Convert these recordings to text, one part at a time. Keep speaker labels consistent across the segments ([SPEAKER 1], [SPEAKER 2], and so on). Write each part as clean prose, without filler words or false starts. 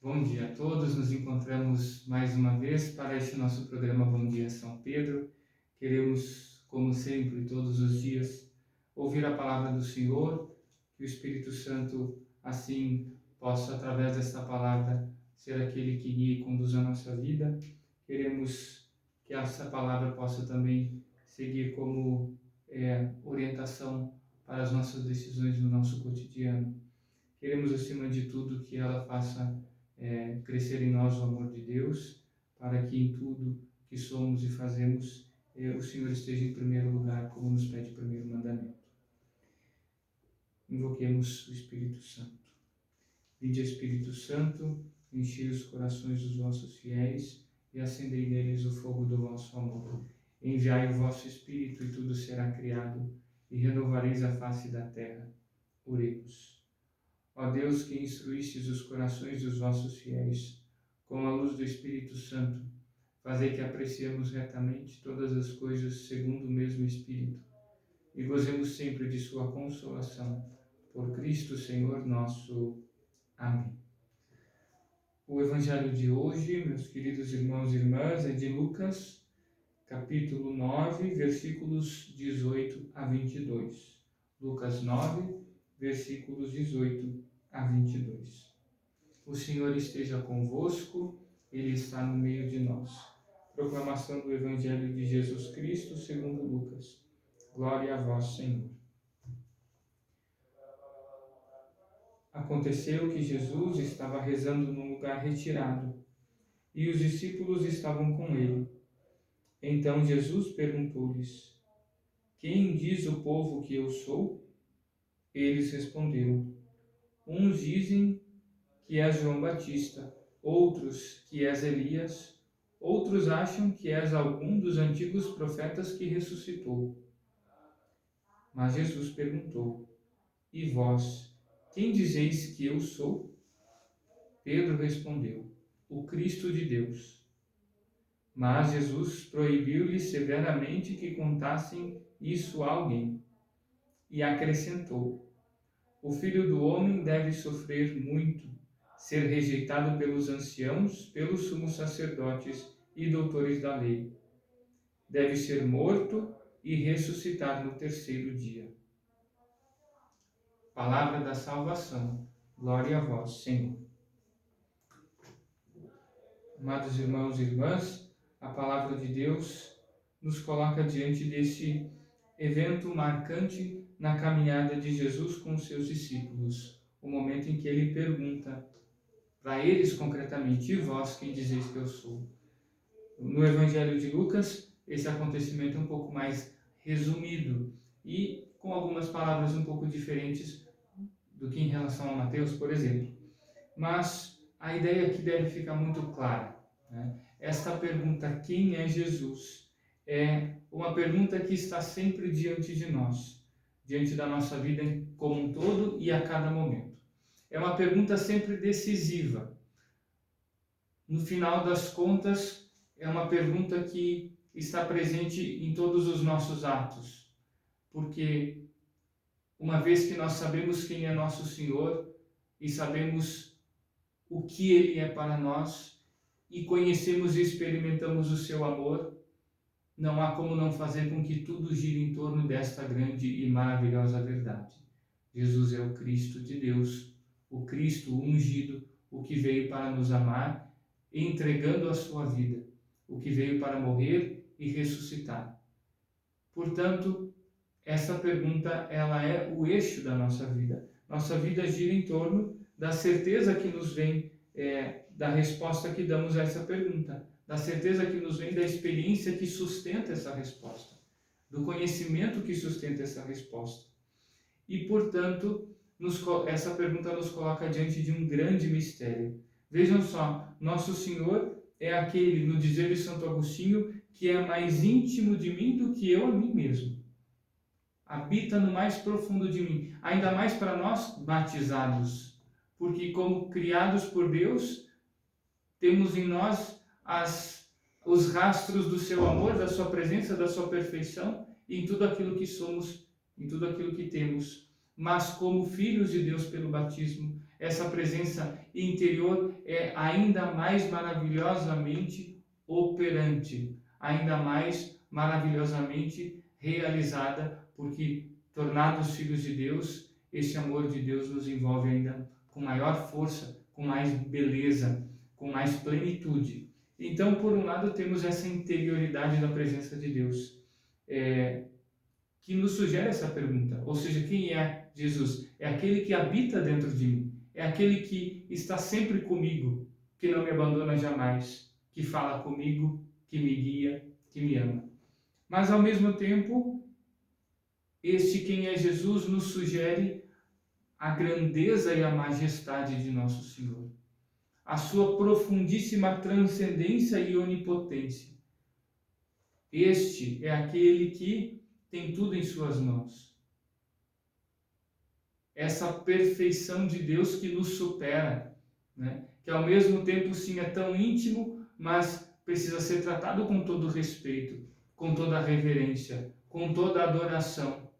[SPEAKER 1] Bom dia a todos, nos encontramos mais uma vez para este nosso programa Bom Dia São Pedro. Queremos, como sempre, todos os dias, ouvir a palavra do Senhor, que o Espírito Santo, assim, possa, através desta palavra, ser aquele que guia e conduz a nossa vida. Queremos que essa palavra possa também seguir como orientação para as nossas decisões no nosso cotidiano. Queremos, acima de tudo, que ela faça crescer em nós o amor de Deus, para que em tudo que somos e fazemos, o Senhor esteja em primeiro lugar, como nos pede o primeiro mandamento. Invoquemos o Espírito Santo. Vinde, Espírito Santo, enchei os corações dos vossos fiéis e acendei neles o fogo do vosso amor. Enviai o vosso Espírito e tudo será criado, e renovareis a face da terra. Oremos. Ó Deus, que instruístes os corações dos vossos fiéis, com a luz do Espírito Santo, fazei que apreciemos retamente todas as coisas segundo o mesmo Espírito, e gozemos sempre de sua consolação. Por Cristo, Senhor nosso. Amém. O Evangelho de hoje, meus queridos irmãos e irmãs, é de Lucas, capítulo 9, versículos 18 a 22. Lucas 9, versículos 18 a 22. O Senhor esteja convosco, Ele está no meio de nós. Proclamação do Evangelho de Jesus Cristo segundo Lucas. Glória a vós, Senhor. Aconteceu que Jesus estava rezando num lugar retirado, e os discípulos estavam com ele. Então Jesus perguntou-lhes: Quem diz o povo que eu sou? Eles responderam: Uns dizem que és João Batista, outros que és Elias, outros acham que és algum dos antigos profetas que ressuscitou. Mas Jesus perguntou: E vós, quem dizeis que eu sou? Pedro respondeu: O Cristo de Deus. Mas Jesus proibiu-lhes severamente que contassem isso a alguém. E acrescentou: O Filho do Homem deve sofrer muito, ser rejeitado pelos anciãos, pelos sumos sacerdotes e doutores da lei. Deve ser morto e ressuscitar no terceiro dia. Palavra da salvação. Glória a vós, Senhor. Amados irmãos e irmãs, a palavra de Deus nos coloca diante desse evento marcante na caminhada de Jesus com os seus discípulos. O momento em que ele pergunta para eles concretamente: E vós, quem dizeis que eu sou? No Evangelho de Lucas, esse acontecimento é um pouco mais resumido e com algumas palavras um pouco diferentes do que em relação a Mateus, por exemplo. Mas a ideia aqui deve ficar muito clara, né? Esta pergunta, quem é Jesus, é uma pergunta que está sempre diante de nós, diante da nossa vida como um todo e a cada momento. É uma pergunta sempre decisiva. No final das contas, é uma pergunta que está presente em todos os nossos atos, porque uma vez que nós sabemos quem é nosso Senhor e sabemos o que Ele é para nós e conhecemos e experimentamos o seu amor, não há como não fazer com que tudo gire em torno desta grande e maravilhosa verdade. Jesus é o Cristo de Deus, o Cristo ungido, o que veio para nos amar, entregando a sua vida, o que veio para morrer e ressuscitar. Portanto, essa pergunta, ela é o eixo da nossa vida. Nossa vida gira em torno da certeza que nos vem da resposta que damos a essa pergunta, da certeza que nos vem da experiência que sustenta essa resposta, do conhecimento que sustenta essa resposta. E, portanto, essa pergunta nos coloca diante de um grande mistério. Vejam só, nosso Senhor é aquele, no dizer de Santo Agostinho, que é mais íntimo de mim do que eu a mim mesmo. Habita no mais profundo de mim, ainda mais para nós batizados, porque como criados por Deus, temos em nós os rastros do seu amor, da sua presença, da sua perfeição, em tudo aquilo que somos, em tudo aquilo que temos. Mas como filhos de Deus pelo batismo, essa presença interior é ainda mais maravilhosamente operante, ainda mais maravilhosamente realizada, porque, tornados filhos de Deus, esse amor de Deus nos envolve ainda com maior força, com mais beleza, com mais plenitude. Então, por um lado, temos essa interioridade da presença de Deus, que nos sugere essa pergunta, ou seja, quem é Jesus? É aquele que habita dentro de mim, é aquele que está sempre comigo, que não me abandona jamais, que fala comigo, que me guia, que me ama. Mas, ao mesmo tempo, este quem é Jesus nos sugere a grandeza e a majestade de nosso Senhor, a sua profundíssima transcendência e onipotência. Este é aquele que tem tudo em suas mãos. Essa perfeição de Deus que nos supera, né? Que ao mesmo tempo sim é tão íntimo, mas precisa ser tratado com todo respeito, com toda reverência, com toda adoração.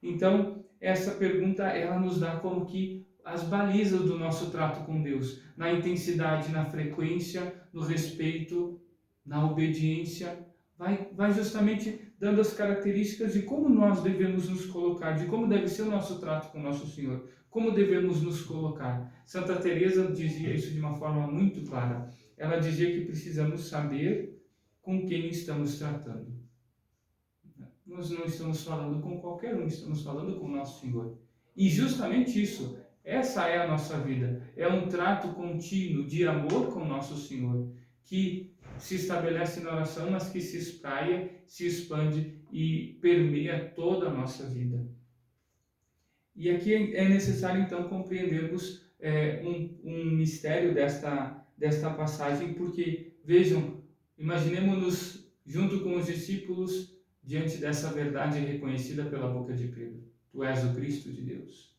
[SPEAKER 1] Então, essa pergunta ela nos dá como que as balizas do nosso trato com Deus, na intensidade, na frequência, no respeito, na obediência, vai justamente dando as características de como nós devemos nos colocar, de como deve ser o nosso trato com o nosso Senhor, como devemos nos colocar. Santa Teresa dizia isso de uma forma muito clara. Ela dizia que precisamos saber com quem estamos tratando. Nós não estamos falando com qualquer um, estamos falando com o nosso Senhor. E justamente isso, essa é a nossa vida. É um trato contínuo de amor com o nosso Senhor, que se estabelece na oração, mas que se espraia, se expande e permeia toda a nossa vida. E aqui é necessário, então, compreendermos um mistério desta passagem, porque, vejam, imaginemos-nos junto com os discípulos diante dessa verdade reconhecida pela boca de Pedro. Tu és o Cristo de Deus.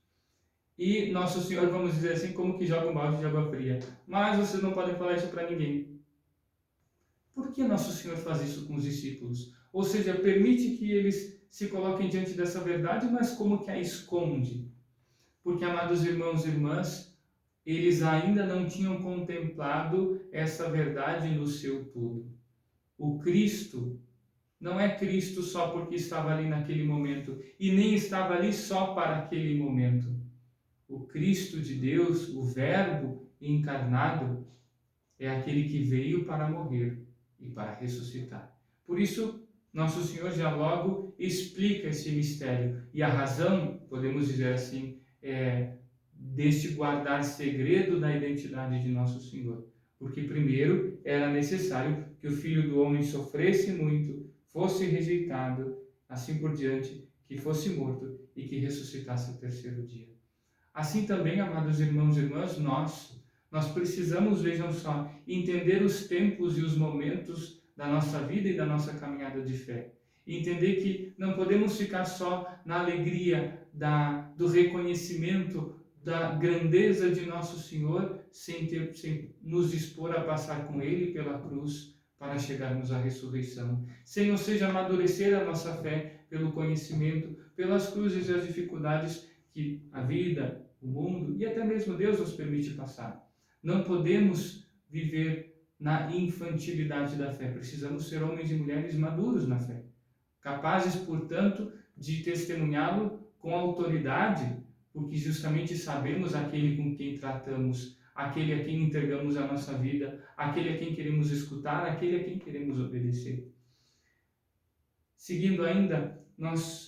[SPEAKER 1] E nosso Senhor, vamos dizer assim, como que joga um balde de água fria. Mas vocês não podem falar isso para ninguém. Por que nosso Senhor faz isso com os discípulos? Ou seja, permite que eles se coloquem diante dessa verdade, mas como que a esconde? Porque, amados irmãos e irmãs, eles ainda não tinham contemplado essa verdade no seu todo. O Cristo não é Cristo só porque estava ali naquele momento, e nem estava ali só para aquele momento. O Cristo de Deus, o Verbo encarnado, é aquele que veio para morrer e para ressuscitar. Por isso, nosso Senhor já logo explica esse mistério. E a razão, podemos dizer assim, deste guardar segredo da identidade de nosso Senhor. Porque primeiro era necessário que o Filho do Homem sofresse muito, fosse rejeitado, assim por diante, que fosse morto e que ressuscitasse ao terceiro dia. Assim também, amados irmãos e irmãs, nós precisamos, vejam só, entender os tempos e os momentos da nossa vida e da nossa caminhada de fé. Entender que não podemos ficar só na alegria do reconhecimento da grandeza de nosso Senhor, sem nos dispor a passar com Ele pela cruz para chegarmos à ressurreição. Sem, ou seja, amadurecer a nossa fé pelo conhecimento, pelas cruzes e as dificuldades que a vida, o mundo e até mesmo Deus nos permite passar. Não podemos viver na infantilidade da fé. Precisamos ser homens e mulheres maduros na fé, capazes, portanto, de testemunhá-lo com autoridade, porque justamente sabemos aquele com quem tratamos, aquele a quem entregamos a nossa vida, aquele a quem queremos escutar, aquele a quem queremos obedecer. Seguindo ainda,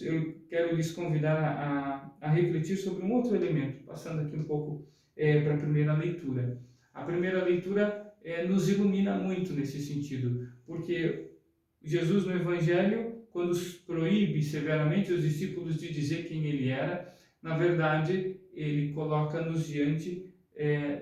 [SPEAKER 1] eu quero lhes convidar a refletir sobre um outro elemento, passando aqui um pouco para a primeira leitura. A primeira leitura nos ilumina muito nesse sentido, porque Jesus no Evangelho, quando proíbe severamente os discípulos de dizer quem ele era, na verdade, ele coloca-nos diante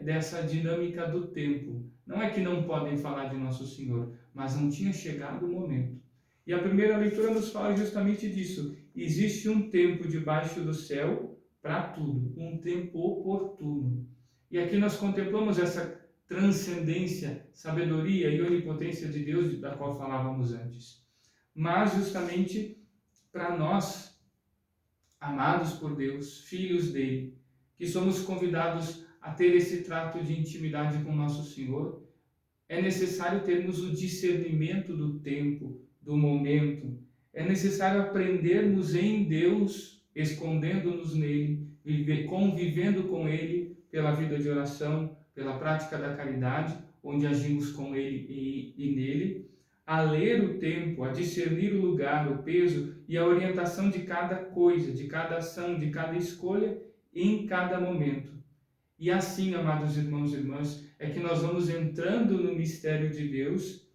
[SPEAKER 1] dessa dinâmica do tempo. Não é que não podem falar de Nosso Senhor, mas não tinha chegado o momento. E a primeira leitura nos fala justamente disso. Existe um tempo debaixo do céu para tudo, um tempo oportuno. E aqui nós contemplamos essa transcendência, sabedoria e onipotência de Deus, da qual falávamos antes. Mas justamente para nós, amados por Deus, filhos dele, que somos convidados a ter esse trato de intimidade com nosso Senhor, é necessário termos o discernimento do tempo, do momento. É necessário aprendermos em Deus, escondendo-nos nele, convivendo com ele pela vida de oração, pela prática da caridade, onde agimos com ele e nele, a ler o tempo, a discernir o lugar, o peso e a orientação de cada coisa, de cada ação, de cada escolha em cada momento. E assim, amados irmãos e irmãs, é que nós vamos entrando no mistério de Deus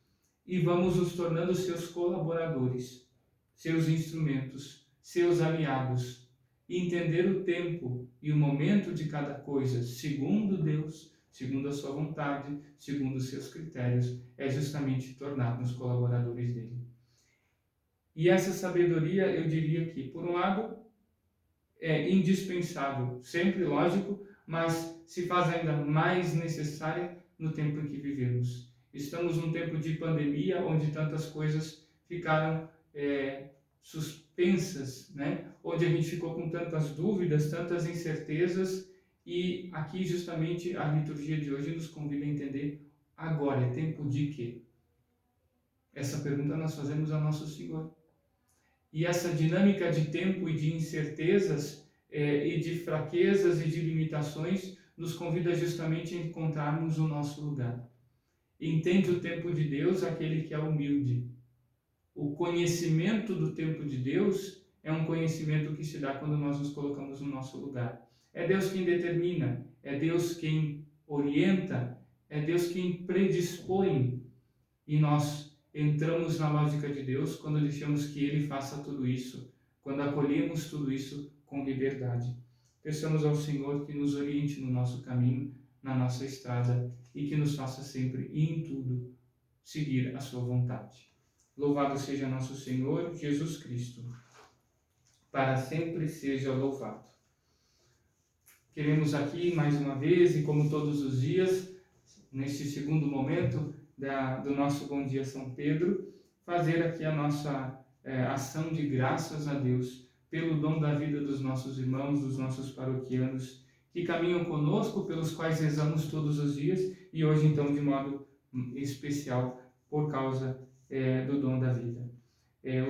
[SPEAKER 1] e vamos nos tornando seus colaboradores, seus instrumentos, seus aliados. E entender o tempo e o momento de cada coisa, segundo Deus, segundo a sua vontade, segundo os seus critérios, é justamente tornar-nos colaboradores dele. E essa sabedoria, eu diria que, por um lado, é indispensável, sempre lógico, mas se faz ainda mais necessária no tempo em que vivemos. Estamos num tempo de pandemia, onde tantas coisas ficaram suspensas, né? Onde a gente ficou com tantas dúvidas, tantas incertezas, e aqui justamente a liturgia de hoje nos convida a entender: agora é tempo de quê? Essa pergunta nós fazemos ao nosso Senhor. E essa dinâmica de tempo e de incertezas e de fraquezas e de limitações nos convida justamente a encontrarmos o nosso lugar. Entende o tempo de Deus aquele que é humilde. O conhecimento do tempo de Deus é um conhecimento que se dá quando nós nos colocamos no nosso lugar. É Deus quem determina, é Deus quem orienta, é Deus quem predispõe, e nós entramos na lógica de Deus quando deixamos que Ele faça tudo isso, quando acolhemos tudo isso com liberdade. Peçamos ao Senhor que nos oriente no nosso caminho, na nossa estrada, e que nos faça sempre e em tudo seguir a sua vontade. Louvado seja nosso Senhor Jesus Cristo, para sempre seja louvado. Queremos aqui mais uma vez, e como todos os dias, neste segundo momento do nosso Bom Dia São Pedro, fazer aqui a nossa ação de graças a Deus pelo dom da vida dos nossos irmãos, dos nossos paroquianos, que caminham conosco, pelos quais rezamos todos os dias, e hoje então de modo especial por causa do dom da vida.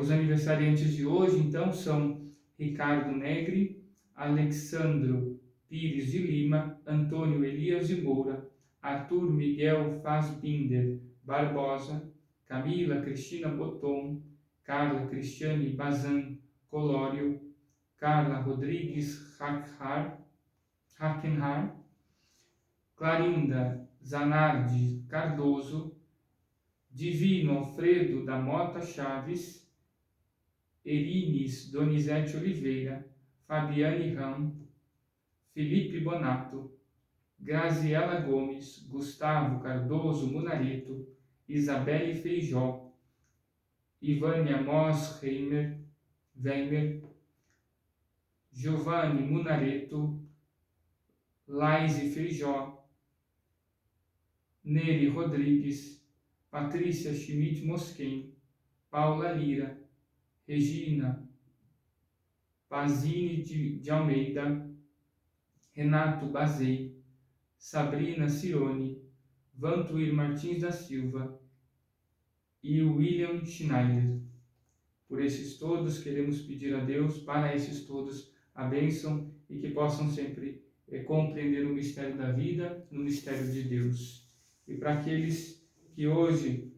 [SPEAKER 1] Os aniversariantes de hoje então são Ricardo Negri, Alexandro Pires de Lima, Antônio Elias de Moura, Arthur Miguel Fassbinder Barbosa, Camila Cristina Boton, Carla Cristiane Bazan Colório, Carla Rodrigues Hackenhar, Clarinda Zanardi Cardoso, Divino Alfredo da Mota Chaves, Erines Donizete Oliveira, Fabiane Ram, Felipe Bonato, Graziela Gomes, Gustavo Cardoso Munareto, Isabelle Feijó, Ivânia Mosheimer, Weimer, Giovanni Munareto, Laise Feijó, Nery Rodrigues, Patrícia Schmidt Mosquen, Paula Lira, Regina Pazini de Almeida, Renato Bazei, Sabrina Cirone, Vantuir Martins da Silva e William Schneider. Por esses todos, queremos pedir a Deus, para esses todos, a bênção e que possam sempre compreender o mistério da vida, no mistério de Deus. E para aqueles que hoje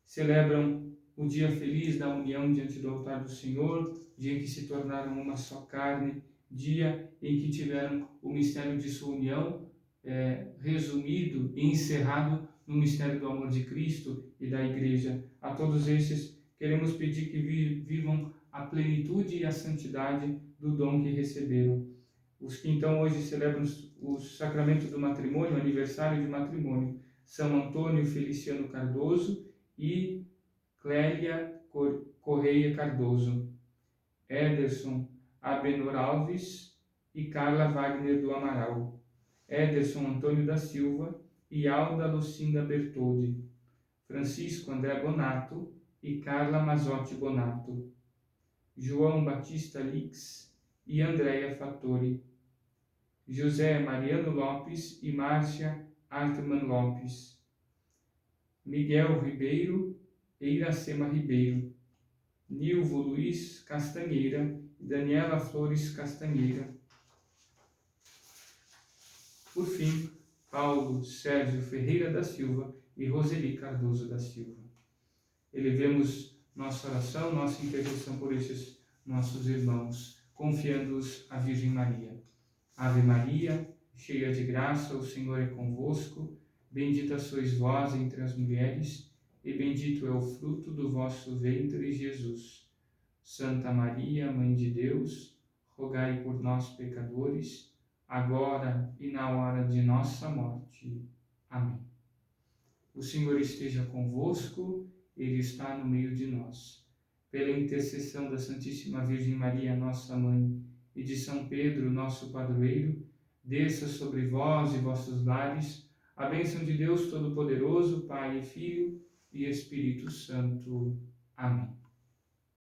[SPEAKER 1] celebram o dia feliz da união diante do altar do Senhor, dia em que se tornaram uma só carne, dia em que tiveram o mistério de sua união resumido e encerrado no mistério do amor de Cristo e da Igreja. A todos estes queremos pedir que vivam a plenitude e a santidade do dom que receberam. Os que então hoje celebram o sacramento do matrimônio, o aniversário de matrimônio, São Antônio Feliciano Cardoso e Clélia Correia Cardoso, Ederson Abenor Alves e Carla Wagner do Amaral, Ederson Antônio da Silva e Alda Lucinda Bertoldi, Francisco André Bonato e Carla Mazotti Bonato, João Batista Lix e Andréia Fattori, José Mariano Lopes e Márcia Artman Lopes, Miguel Ribeiro e Iracema Ribeiro, Nilvo Luiz Castanheira e Daniela Flores Castanheira. Por fim, Paulo Sérgio Ferreira da Silva e Roseli Cardoso da Silva. Elevemos nossa oração, nossa intercessão por estes nossos irmãos, confiando-os à Virgem Maria. Ave Maria, cheia de graça, o Senhor é convosco. Bendita sois vós entre as mulheres, e bendito é o fruto do vosso ventre, Jesus. Santa Maria, Mãe de Deus, rogai por nós, pecadores, agora e na hora de nossa morte. Amém. O Senhor esteja convosco, Ele está no meio de nós. Pela intercessão da Santíssima Virgem Maria, nossa Mãe, e de São Pedro, nosso padroeiro, desça sobre vós e vossos lares a bênção de Deus Todo-Poderoso, Pai e Filho e Espírito Santo. Amém.